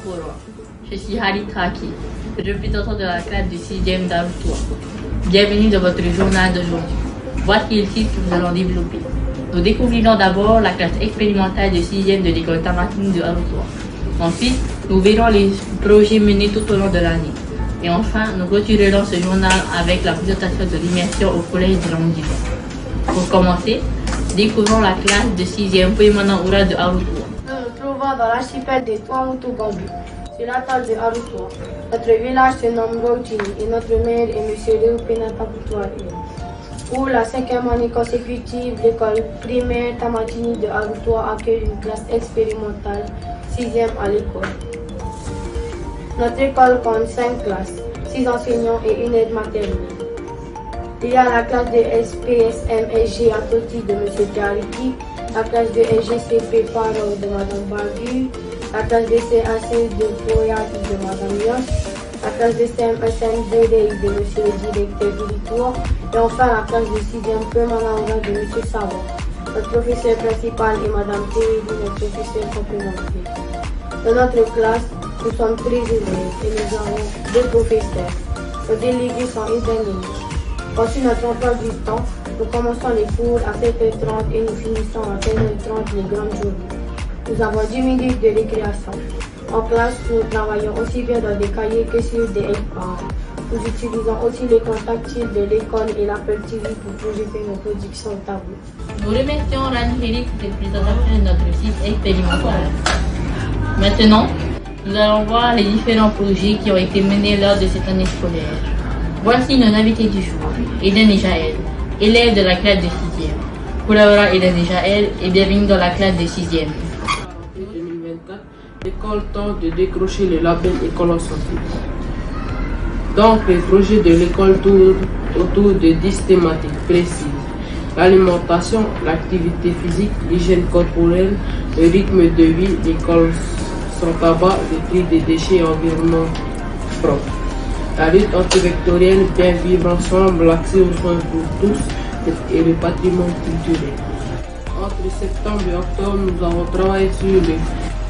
Bonjour, je suis Harit Traki, représentant de la classe du 6e d'Aroutoua. Bienvenue dans votre journal d'aujourd'hui. Voici le site que nous allons développer. Nous découvrirons d'abord la classe expérimentale de 6e de l'école Tamatini de Aroutoua. Ensuite, nous verrons les projets menés tout au long de l'année. Et enfin, nous clôturerons ce journal avec la présentation de l'immersion au collège de Rondivon. Pour commencer, découvrons la classe de 6e Poimana Oura de Aroutoua. Nous nous trouvons dans l'archipel des Tuamutu Gambi, sur la table de Aroutoua. Notre village se nomme Gautini et notre maire est M. Léo Penata. Pour la 5e année consécutive, l'école primaire Tamatini de Aroutoua accueille une classe expérimentale 6e à l'école. Notre école compte 5 classes, 6 enseignants et une aide maternelle. Il y a la classe de SPSM-SG à Toti de M. Tiariki, la classe de SGCP Paro de Mme Barbu, la classe de CAC de Poyaki de Mme Yos, la classe de STM-SMDD de M. le directeur Vilitour, et enfin la classe de 6e Permanent de M. Savon. Notre professeur principal est Mme Thérélie, notre professeur complémentaire. Dans notre classe, nous sommes 13 élèves et nous avons 2 professeurs. Nos délégués sont indemnisés. Voici notre emploi du temps. Nous commençons les cours à 7h30 et nous finissons à 15h30 les grandes journées. Nous avons 10 minutes de récréation. En classe, nous travaillons aussi bien dans des cahiers que sur des iPads. Nous utilisons aussi l'écran tactile de l'école et l'Apple TV pour projeter nos productions au tableau. Nous remercions Rani Héry pour cette présentation de notre site expérimental. Maintenant, nous allons voir les différents projets qui ont été menés lors de cette année scolaire. Voici nos invités du jour, Eden et Jaël, élèves de la classe de 6e. Koulaora Eden et Jaël et bienvenue dans la classe de 6e. En 2024, l'école tente de décrocher le label École en santé. Donc, les projets de l'école tournent autour de 10 thématiques précises. L'alimentation, l'activité physique, l'hygiène corporelle, le rythme de vie, l'école sans tabac, le tri des déchets et environnement propre. La lutte antivectorielle, bien vivre ensemble, l'accès aux soins pour tous et le patrimoine culturel. Entre septembre et octobre, nous avons travaillé sur le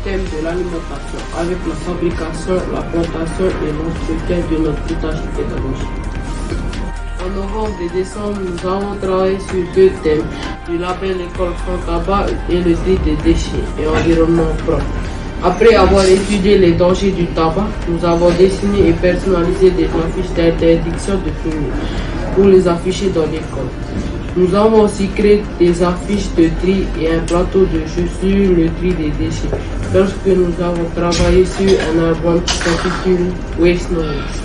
thème de l'alimentation avec la fabrication, la plantation et l'entretien de notre potager pédagogique. En novembre et décembre, nous avons travaillé sur 2 thèmes, du label École sans tabac et le tri des déchets et environnement propre. Après avoir étudié les dangers du tabac, nous avons dessiné et personnalisé des affiches d'interdiction de fumer pour les afficher dans l'école. Nous avons aussi créé des affiches de tri et un plateau de jeu sur le tri des déchets lorsque nous avons travaillé sur un album qui s'intitule Waste No Waste.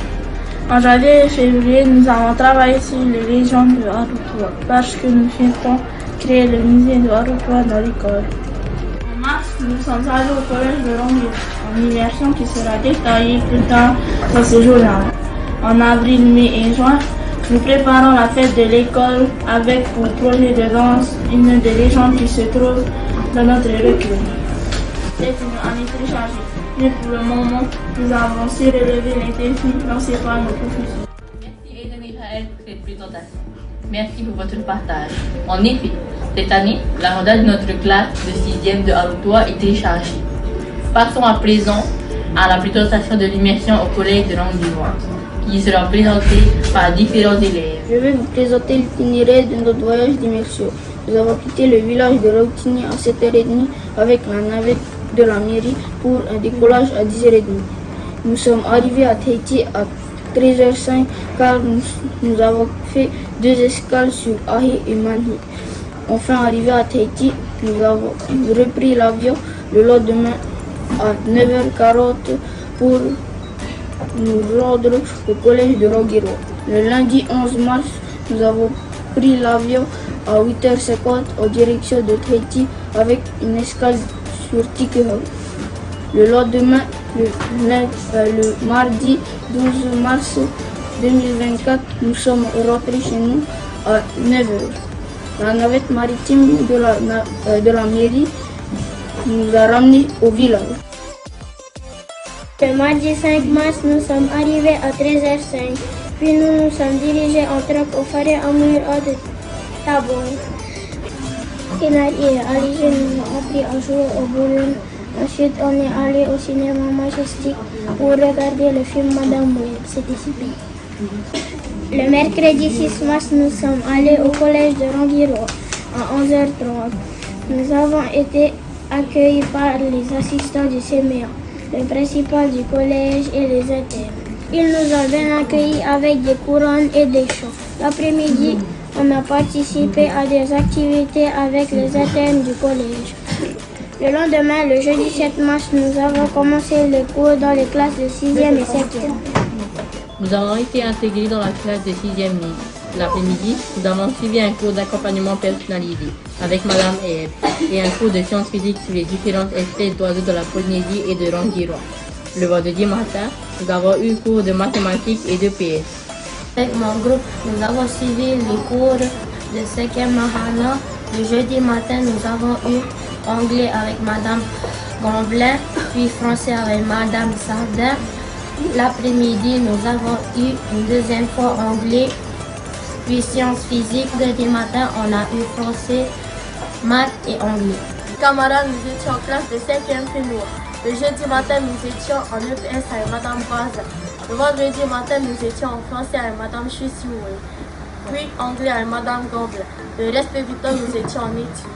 En janvier et février, nous avons travaillé sur les légendes de Aroutoua parce que nous souhaitons créer le musée de Aroutoua dans l'école. En mars, nous sommes allés au collège de Rondivon, en immersion qui sera détaillée plus tard dans ce journal. En avril, mai et juin, nous préparons la fête de l'école avec pour projet de danse une des légendes qui se trouve dans notre recueil. C'est une année très chargée, mais pour le moment, nous avons su relever les défis lancés par nos professeurs. Merci Eden et Jaël pour cette présentation. Merci pour votre partage. En effet, cette année, l'agenda de notre classe de 6e de Aroutoua est très chargé. Passons à présent à la présentation de l'immersion au collège de Rondivon, qui sera présentée par différents élèves. Je vais vous présenter l'itinéraire de notre voyage d'immersion. Nous avons quitté le village de Rautini à 7h30 avec la navette de la mairie pour un décollage à 10h30. Nous sommes arrivés à Tahiti à 13h05 car nous avons fait 2 escales sur Ahi et Manhi. Enfin arrivé à Tahiti, nous avons repris l'avion le lendemain à 9h40 pour nous rendre au collège de Roguero. Le lundi 11 mars, nous avons pris l'avion à 8h50 en direction de Tahiti avec une escale sur Tikehau. Le lendemain, le mardi 12 mars 2024, nous sommes rentrés chez nous à 9h. La navette maritime de la mairie nous a ramenés au village. Le mardi 5 mars, nous sommes arrivés à 13h05, puis nous nous sommes dirigés en train au Faré Amour de Tabon. Kinari et Ali nous ont appris à jouer au bowling Ensuite, on est allé au cinéma Majestic pour regarder le film Madame Web. C'était super. Le mercredi 6 mars, nous sommes allés au collège de Ranguirois à 11h30. Nous avons été accueillis par les assistants du CMEA, le principal du collège et les internes. Ils nous ont bien accueillis avec des couronnes et des chants. L'après-midi, on a participé à des activités avec les internes du collège. Le lendemain, le jeudi 7 mars, nous avons commencé le cours dans les classes de 6e et 7e. Nous avons été intégrés dans la classe de 6e ligne. L'après-midi, nous avons suivi un cours d'accompagnement personnalisé avec Madame Eve et un cours de sciences physiques sur les différentes espèces d'oiseaux de la Polynésie et de Rangirois. Le vendredi matin, nous avons eu cours de mathématiques et de PS. Avec mon groupe, nous avons suivi les cours de 5e Mahana. Le jeudi matin, nous avons eu anglais avec Madame Gamblin, puis français avec Madame Sardin. L'après-midi, nous avons eu une deuxième fois anglais, puis sciences physiques. Le jeudi matin, on a eu français, maths et anglais. Camarades, nous étions en classe de 5e finnois. Le jeudi matin, nous étions en EPS avec Madame Baza. Le vendredi matin, nous étions en français avec Madame Chusioui, puis anglais avec Madame Gamblin. Le reste du temps, nous étions en études.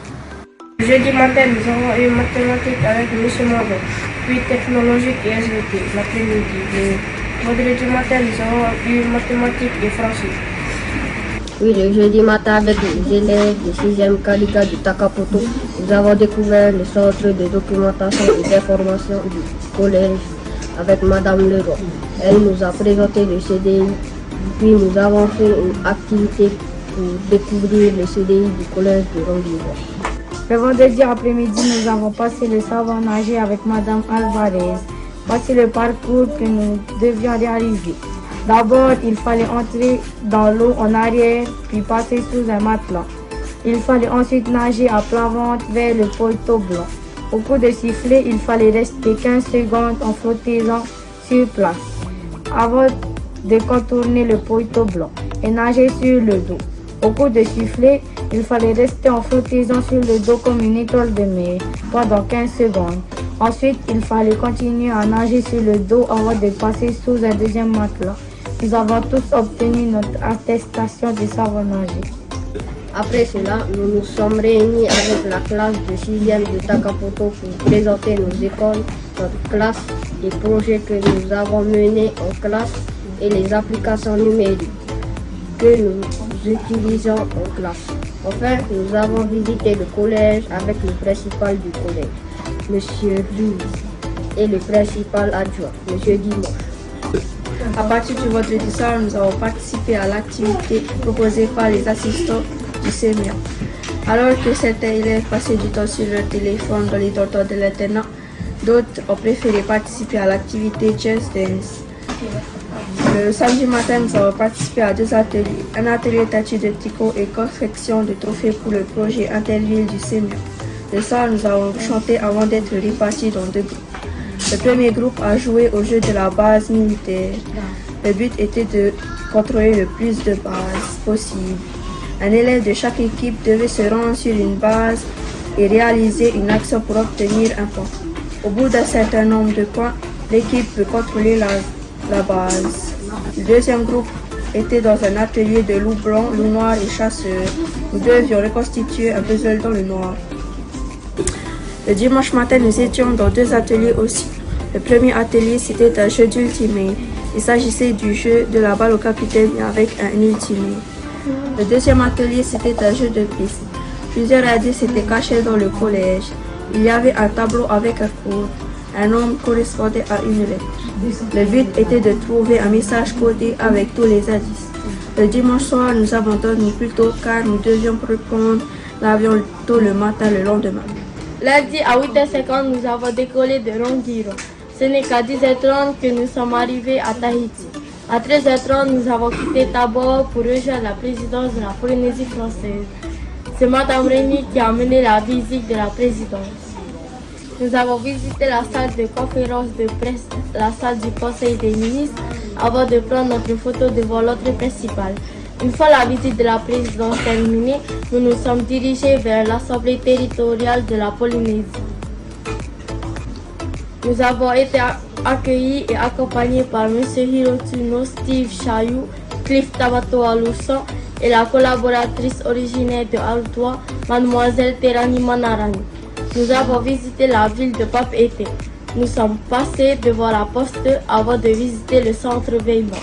Le jeudi matin, nous avons eu mathématiques avec M. Morel, puis technologique et SVT l'après-midi. Le vendredi matin, nous avons eu mathématiques et français. Oui, le jeudi matin, avec les élèves du 6e Kalika du Takapoto, nous avons découvert le centre de documentation et d'information du collège avec Madame Leroy. Elle nous a présenté le CDI, puis nous avons fait une activité pour découvrir le CDI du collège de Rangirois. Le vendredi après-midi, nous avons passé le savon nager avec Madame Alvarez. Voici le parcours que nous devions réaliser. D'abord, il fallait entrer dans l'eau en arrière, puis passer sous un matelas. Il fallait ensuite nager à plat ventre vers le poteau blanc. Au coup de sifflet, il fallait rester 15 secondes en flottaison sur place, avant de contourner le poteau blanc et nager sur le dos. Au coup de sifflet, il fallait rester en flottaison sur le dos comme une étoile de mer pendant 15 secondes. Ensuite, il fallait continuer à nager sur le dos avant de passer sous un deuxième matelas. Nous avons tous obtenu notre attestation de savoir nager. Après cela, nous nous sommes réunis avec la classe de 6e de Takapoto pour présenter nos écoles, notre classe, les projets que nous avons menés en classe et les applications numériques que nous utilisons en classe. Enfin, nous avons visité le collège avec le principal du collège, M. Ruiz, et le principal adjoint, M. Dimanche. À partir du vendredi soir, nous avons participé à l'activité proposée par les assistants du CMEA. Alors que certains élèves passaient du temps sur leur téléphone dans les dortoirs de l'internat, d'autres ont préféré participer à l'activité Just Dance. Le samedi matin, nous avons participé à 2 ateliers. Un atelier tâche de tricot et confection de trophées pour le projet interville du CMEA. Le soir, nous avons chanté avant d'être répartis dans 2 groupes. Le premier groupe a joué au jeu de la base militaire. Le but était de contrôler le plus de bases possible. Un élève de chaque équipe devait se rendre sur une base et réaliser une action pour obtenir un point. Au bout d'un certain nombre de points, l'équipe peut contrôler la base. Le deuxième groupe était dans un atelier de loup blanc, loup noir et chasseur. Nous devions reconstituer un puzzle dans le noir. Le dimanche matin, nous étions dans 2 ateliers aussi. Le premier atelier, c'était un jeu d'ultimate. Il s'agissait du jeu de la balle au capitaine avec un ultimate. Le deuxième atelier, c'était un jeu de piste. Plusieurs indices étaient cachés dans le collège. Il y avait un tableau avec un code. Un nombre correspondait à une lettre. Le but était de trouver un message codé avec tous les indices. Le dimanche soir, nous avons dormi plus tôt car nous devions reprendre l'avion tôt le matin le lendemain. Lundi à 8h50, nous avons décollé de Rangirois. Ce n'est qu'à 10h30 que nous sommes arrivés à Tahiti. À 13h30, nous avons quitté Tabor pour rejoindre la présidence de la Polynésie française. C'est Madame Rémy qui a mené la visite de la présidence. Nous avons visité la salle de conférence de presse, la salle du conseil des ministres, avant de prendre notre photo devant l'entrée principale. Une fois la visite de la présidence terminée, nous nous sommes dirigés vers l'Assemblée territoriale de la Polynésie. Nous avons été accueillis et accompagnés par M. Hirotsuno, Steve Chayou, Cliff Tabatoa Lussan et la collaboratrice originaire de Artois, Mademoiselle Terani Manarani. Nous avons visité la ville de Papeete. Nous sommes passés devant la poste avant de visiter le centre Veillement.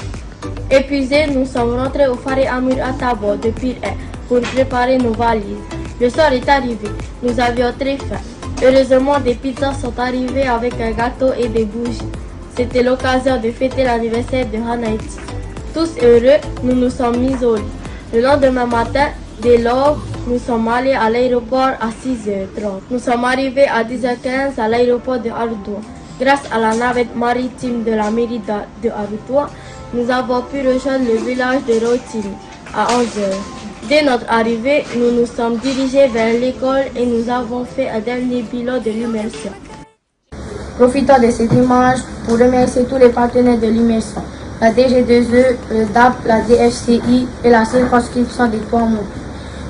Épuisés, nous sommes rentrés au Fare Amur Atabo de Pire pour préparer nos valises. Le soir est arrivé, nous avions très faim. Heureusement, des pizzas sont arrivées avec un gâteau et des bougies. C'était l'occasion de fêter l'anniversaire de Hanaiti. Tous heureux, nous nous sommes mis au lit. Le lendemain matin, dès l'aube, nous sommes allés à l'aéroport à 6h30. Nous sommes arrivés à 10h15 à l'aéroport de Ardoua. Grâce à la navette maritime de la mairie de Ardoua, nous avons pu rejoindre le village de Rotini à 11h. Dès notre arrivée, nous nous sommes dirigés vers l'école et nous avons fait un dernier bilan de l'immersion. Profitons de cette image pour remercier tous les partenaires de l'immersion, la DG2E, le DAP, la DFCI et la circonscription des Touamotu.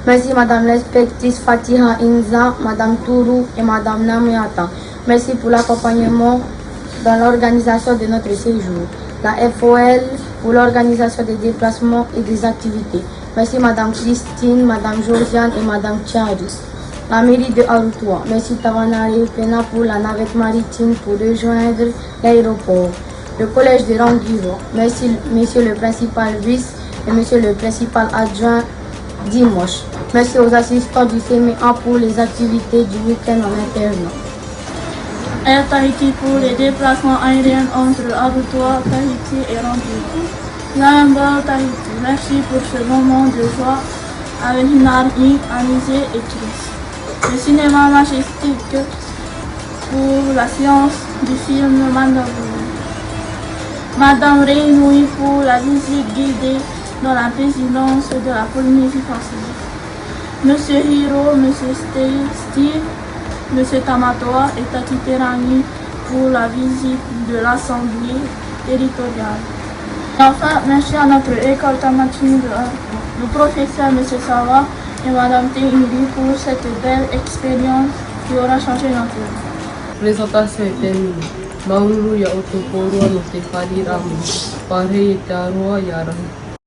Merci Madame l'inspectrice Fatiha Inza, Madame Tourou et Madame Nameata. Merci pour l'accompagnement dans l'organisation de notre séjour. La FOL pour l'organisation des déplacements et des activités. Merci Madame Christine, Madame Josiane et Madame Tcharis. La mairie de Artois. Merci Tavanari Pena pour la navette maritime pour rejoindre l'aéroport. Le collège de Rangiro. Merci Monsieur le principal vice et Monsieur le principal adjoint Dimanche. Merci aux assistants du CMA pour les activités du week-end en internat. Air Tahiti pour les déplacements aériens entre Artois, Tahiti et Rangiro. Lion Tahiti, merci pour ce moment de joie avec Hinar Inc, Anisé et Chris. Le cinéma majestique pour la séance du film Mandalorian. Madame Reynoui pour la visite guidée dans la présidence de la Polynésie française. Monsieur Hiro, Monsieur Steve, Monsieur Tamatoa et Tati Terani pour la visite de l'Assemblée territoriale. Enfin, merci à notre école Tamatini de le professeur M. Sawa et Mme Tehiri pour cette belle expérience qui aura changé notre vie. Présentation est terminée. Mauru ya otoporo no te whari ramu. Pare te aroa ya rahu.